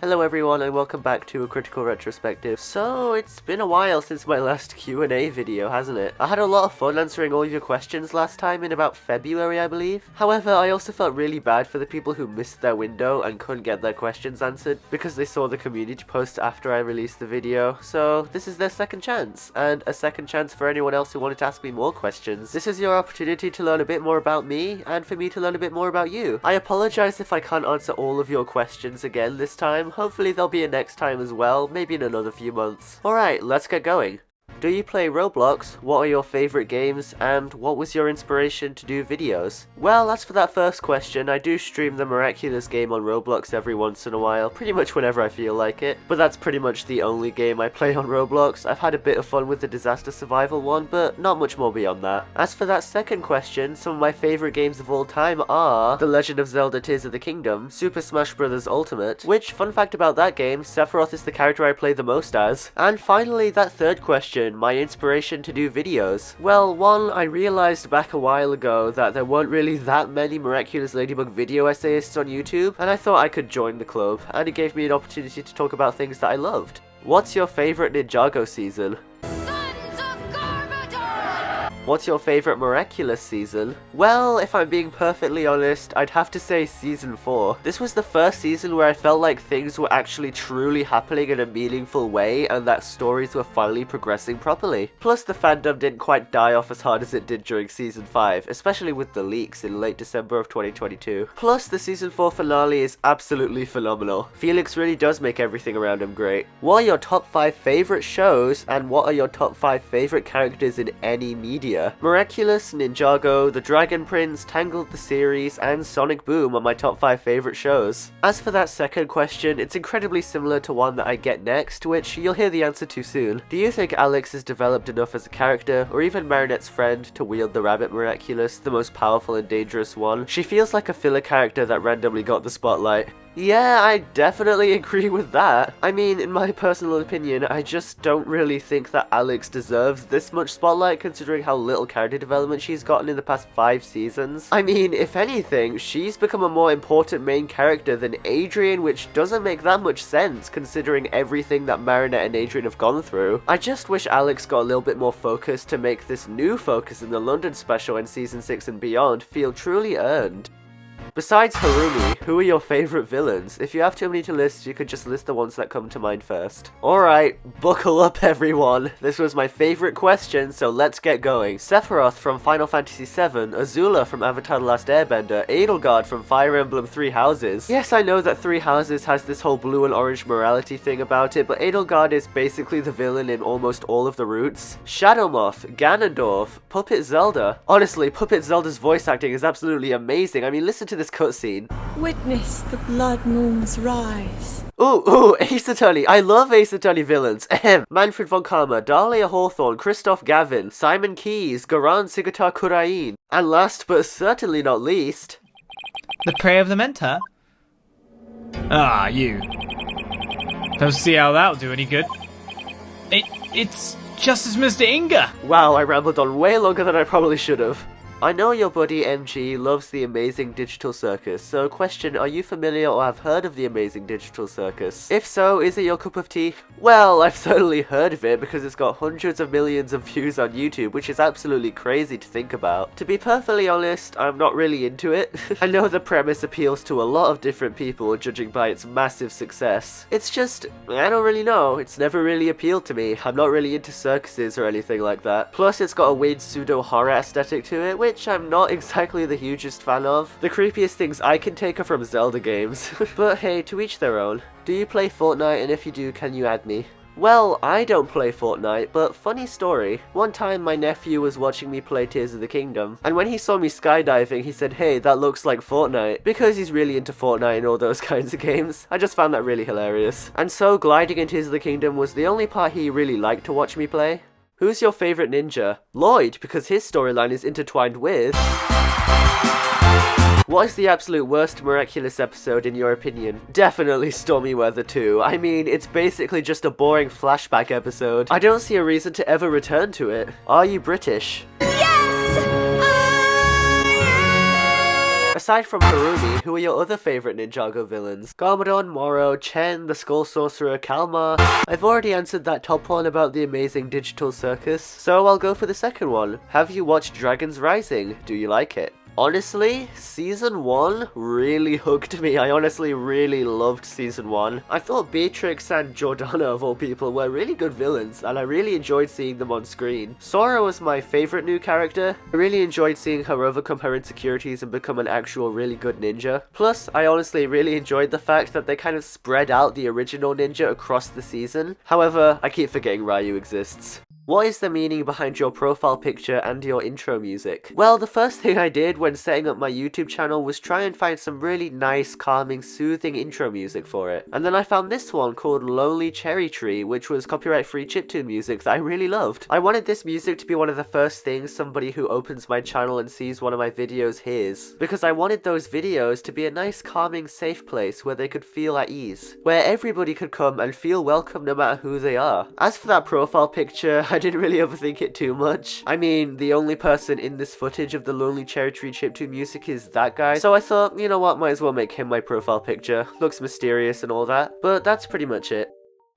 Hello everyone and welcome back to a critical retrospective. So, it's been a while since my last Q&A video, hasn't it? I had a lot of fun answering all your questions last time in about February, I believe. However, I also felt really bad for the people who missed their window and couldn't get their questions answered because they saw the community post after I released the video. So, this is their second chance, and a second chance for anyone else who wanted to ask me more questions. This is your opportunity to learn a bit more about me, and for me to learn a bit more about you. I apologize if I can't answer all of your questions again this time. Hopefully there'll be a next time as well, maybe in another few months. Alright, let's get going. Do you play Roblox? What are your favourite games? And what was your inspiration to do videos? Well, as for that first question, I do stream the Miraculous game on Roblox every once in a while, pretty much whenever I feel like it. But that's pretty much the only game I play on Roblox. I've had a bit of fun with the disaster survival one, but not much more beyond that. As for that second question, some of my favourite games of all time are The Legend of Zelda Tears of the Kingdom, Super Smash Bros. Ultimate, which, fun fact about that game, Sephiroth is the character I play the most as. And finally, that third question, my inspiration to do videos. Well, one, I realized back a while ago that there weren't really that many Miraculous Ladybug video essayists on YouTube, and I thought I could join the club, and it gave me an opportunity to talk about things that I loved. What's your favorite Ninjago season? What's your favourite Miraculous season? Well, if I'm being perfectly honest, I'd have to say Season 4. This was the first season where I felt like things were actually truly happening in a meaningful way and that stories were finally progressing properly. Plus the fandom didn't quite die off as hard as it did during Season 5, especially with the leaks in late December of 2022. Plus the Season 4 finale is absolutely phenomenal. Felix really does make everything around him great. What are your top 5 favourite shows and what are your top 5 favourite characters in any media? Miraculous, Ninjago, The Dragon Prince, Tangled the series, and Sonic Boom are my top 5 favourite shows. As for that second question, it's incredibly similar to one that I get next, which you'll hear the answer to soon. Do you think Alex is developed enough as a character, or even Marinette's friend, to wield the Rabbit Miraculous, the most powerful and dangerous one? She feels like a filler character that randomly got the spotlight. Yeah, I definitely agree with that. I mean, in my personal opinion, I just don't really think that Alex deserves this much spotlight considering how little character development she's gotten in the past 5 seasons. I mean, if anything, she's become a more important main character than Adrian, which doesn't make that much sense considering everything that Marinette and Adrian have gone through. I just wish Alex got a little bit more focus to make this new focus in the London special and Season 6 and beyond feel truly earned. Besides Harumi, who are your favourite villains? If you have too many to list, you could just list the ones that come to mind first. Alright, buckle up everyone. This was my favourite question, so let's get going. Sephiroth from Final Fantasy VII, Azula from Avatar The Last Airbender, Edelgard from Fire Emblem Three Houses. Yes, I know that Three Houses has this whole blue and orange morality thing about it, but Edelgard is basically the villain in almost all of the routes. Shadowmoth, Ganondorf, Puppet Zelda. Honestly, Puppet Zelda's voice acting is absolutely amazing. I mean, listen to this cutscene. Witness the blood moon's rise. Ooh, Ace Attorney. I love Ace Attorney villains. Ahem. Manfred von Karma, Dahlia Hawthorne, Christoph Gavin, Simon Keyes, Garan Sigatar Kurain, and last but certainly not least, the Prey of the Mentor? Ah, you. Don't see how that'll do any good. It's just as Mr. Inga. Wow, I rambled on way longer than I probably should have. I know your buddy MG loves the Amazing Digital Circus, so question, are you familiar or have heard of the Amazing Digital Circus? If so, is it your cup of tea? Well, I've certainly heard of it because it's got hundreds of millions of views on YouTube, which is absolutely crazy to think about. To be perfectly honest, I'm not really into it. I know the premise appeals to a lot of different people, judging by its massive success. It's just, I don't really know, it's never really appealed to me. I'm not really into circuses or anything like that. Plus, it's got a weird pseudo-horror aesthetic to it, which I'm not exactly the hugest fan of. The creepiest things I can take are from Zelda games. But hey, to each their own. Do you play Fortnite, and if you do, can you add me? Well, I don't play Fortnite, but funny story. One time my nephew was watching me play Tears of the Kingdom, and when he saw me skydiving, he said, "Hey, that looks like Fortnite," because he's really into Fortnite and all those kinds of games. I just found that really hilarious. And so, gliding in Tears of the Kingdom was the only part he really liked to watch me play. Who's your favourite ninja? Lloyd, because his storyline is intertwined with... What is the absolute worst Miraculous episode in your opinion? Definitely Stormy Weather 2. I mean, it's basically just a boring flashback episode. I don't see a reason to ever return to it. Are you British? Yes! Aside from Harumi, who are your other favourite Ninjago villains? Garmadon, Moro, Chen, the Skull Sorcerer, Kalmar. I've already answered that top one about the amazing digital circus, so I'll go for the second one. Have you watched Dragon's Rising? Do you like it? Honestly, Season 1 really hooked me. I honestly really loved Season 1. I thought Beatrix and Jordana, of all people, were really good villains, and I really enjoyed seeing them on screen. Sora was my favourite new character. I really enjoyed seeing her overcome her insecurities and become an actual really good ninja. Plus, I honestly really enjoyed the fact that they kind of spread out the original ninja across the season. However, I keep forgetting Ryu exists. What is the meaning behind your profile picture and your intro music? Well, the first thing I did when setting up my YouTube channel was try and find some really nice, calming, soothing intro music for it. And then I found this one called Lonely Cherry Tree, which was copyright-free chiptune music that I really loved. I wanted this music to be one of the first things somebody who opens my channel and sees one of my videos hears, because I wanted those videos to be a nice, calming, safe place where they could feel at ease, where everybody could come and feel welcome no matter who they are. As for that profile picture, I didn't really overthink it too much. I mean, the only person in this footage of the Lonely Cherry Tree chiptune music is that guy, so I thought, you know what, might as well make him my profile picture. Looks mysterious and all that, but that's pretty much it.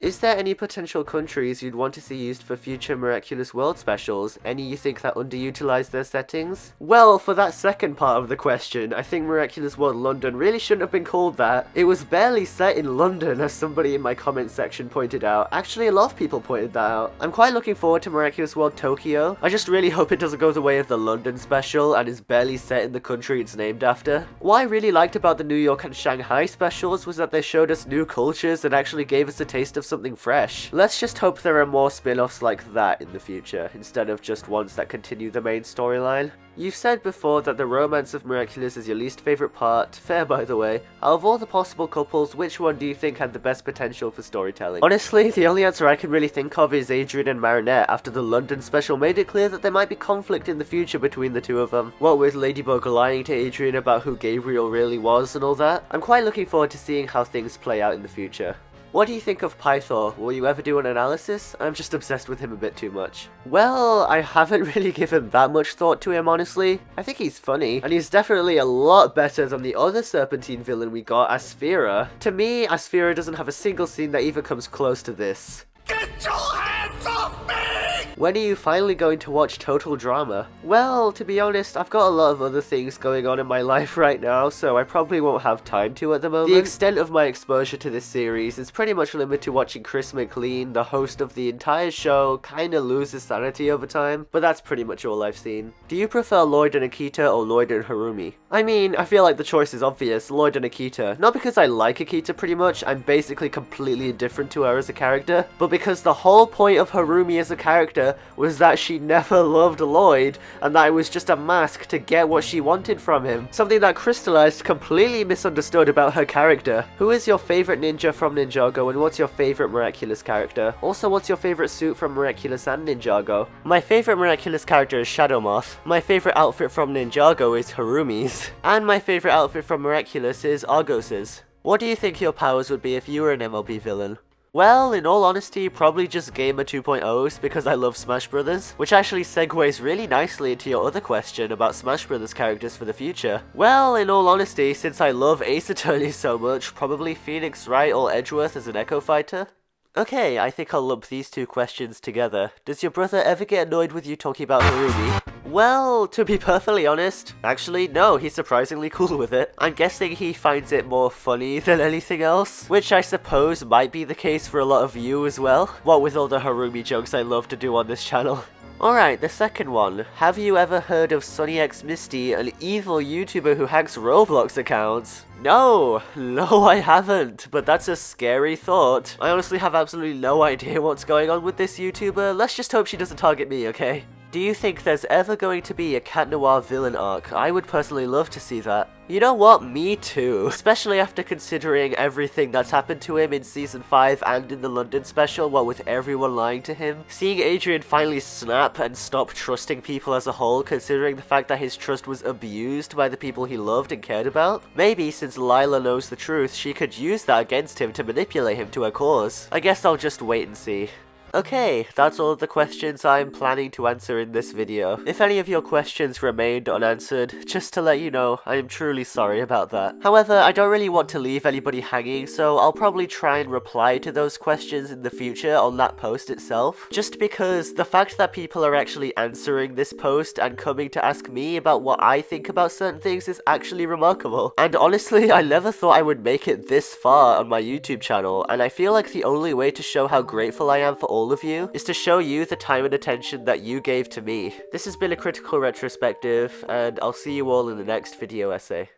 Is there any potential countries you'd want to see used for future Miraculous World specials? Any you think that underutilize their settings? Well, for that second part of the question, I think Miraculous World London really shouldn't have been called that. It was barely set in London, as somebody in my comment section pointed out. Actually, a lot of people pointed that out. I'm quite looking forward to Miraculous World Tokyo. I just really hope it doesn't go the way of the London special and is barely set in the country it's named after. What I really liked about the New York and Shanghai specials was that they showed us new cultures and actually gave us a taste of something fresh. Let's just hope there are more spin-offs like that in the future, instead of just ones that continue the main storyline. You've said before that the romance of Miraculous is your least favourite part. Fair, by the way. Out of all the possible couples, which one do you think had the best potential for storytelling? Honestly, the only answer I can really think of is Adrian and Marinette, after the London special made it clear that there might be conflict in the future between the two of them. What with Ladybug lying to Adrian about who Gabriel really was and all that. I'm quite looking forward to seeing how things play out in the future. What do you think of Pythor? Will you ever do an analysis? I'm just obsessed with him a bit too much. Well, I haven't really given that much thought to him, honestly. I think he's funny, and he's definitely a lot better than the other Serpentine villain we got, Asphera. To me, Asphera doesn't have a single scene that even comes close to this. Get your hands off me! When are you finally going to watch Total Drama? Well, to be honest, I've got a lot of other things going on in my life right now, so I probably won't have time to at the moment. The extent of my exposure to this series is pretty much limited to watching Chris McLean, the host of the entire show, kinda lose his sanity over time, but that's pretty much all I've seen. Do you prefer Lloyd and Akita or Lloyd and Harumi? I mean, I feel like the choice is obvious, Lloyd and Akita. Not because I like Akita pretty much, I'm basically completely indifferent to her as a character, but because the whole point of Harumi as a character was that she never loved Lloyd, and that it was just a mask to get what she wanted from him. Something that crystallized completely misunderstood about her character. Who is your favorite ninja from Ninjago, and what's your favorite Miraculous character? Also, what's your favorite suit from Miraculous and Ninjago? My favorite Miraculous character is Shadow Moth. My favorite outfit from Ninjago is Harumi's. And my favorite outfit from Miraculous is Argos's. What do you think your powers would be if you were an MLB villain? Well, in all honesty, probably just Gamer 2.0's because I love Smash Brothers, which actually segues really nicely into your other question about Smash Brothers characters for the future. Well, in all honesty, since I love Ace Attorney so much, probably Phoenix Wright or Edgeworth as an Echo Fighter. Okay, I think I'll lump these two questions together. Does your brother ever get annoyed with you talking about Harumi? Well, to be perfectly honest, actually no, he's surprisingly cool with it. I'm guessing he finds it more funny than anything else, which I suppose might be the case for a lot of you as well. What with all the Harumi jokes I love to do on this channel. Alright, the second one. Have you ever heard of X Misty, an evil YouTuber who hacks Roblox accounts? No, I haven't, but that's a scary thought. I honestly have absolutely no idea what's going on with this YouTuber. Let's just hope she doesn't target me, okay? Do you think there's ever going to be a Cat Noir villain arc? I would personally love to see that. You know what? Me too. Especially after considering everything that's happened to him in Season 5 and in the London special, what with everyone lying to him. Seeing Adrian finally snap and stop trusting people as a whole, considering the fact that his trust was abused by the people he loved and cared about. Maybe since Lila knows the truth, she could use that against him to manipulate him to her cause. I guess I'll just wait and see. Okay, that's all of the questions I'm planning to answer in this video. If any of your questions remained unanswered, just to let you know, I am truly sorry about that. However, I don't really want to leave anybody hanging, so I'll probably try and reply to those questions in the future on that post itself. Just because the fact that people are actually answering this post and coming to ask me about what I think about certain things is actually remarkable. And honestly, I never thought I would make it this far on my YouTube channel, and I feel like the only way to show how grateful I am for all of you is to show you the time and attention that you gave to me. This has been a critical retrospective, and I'll see you all in the next video essay.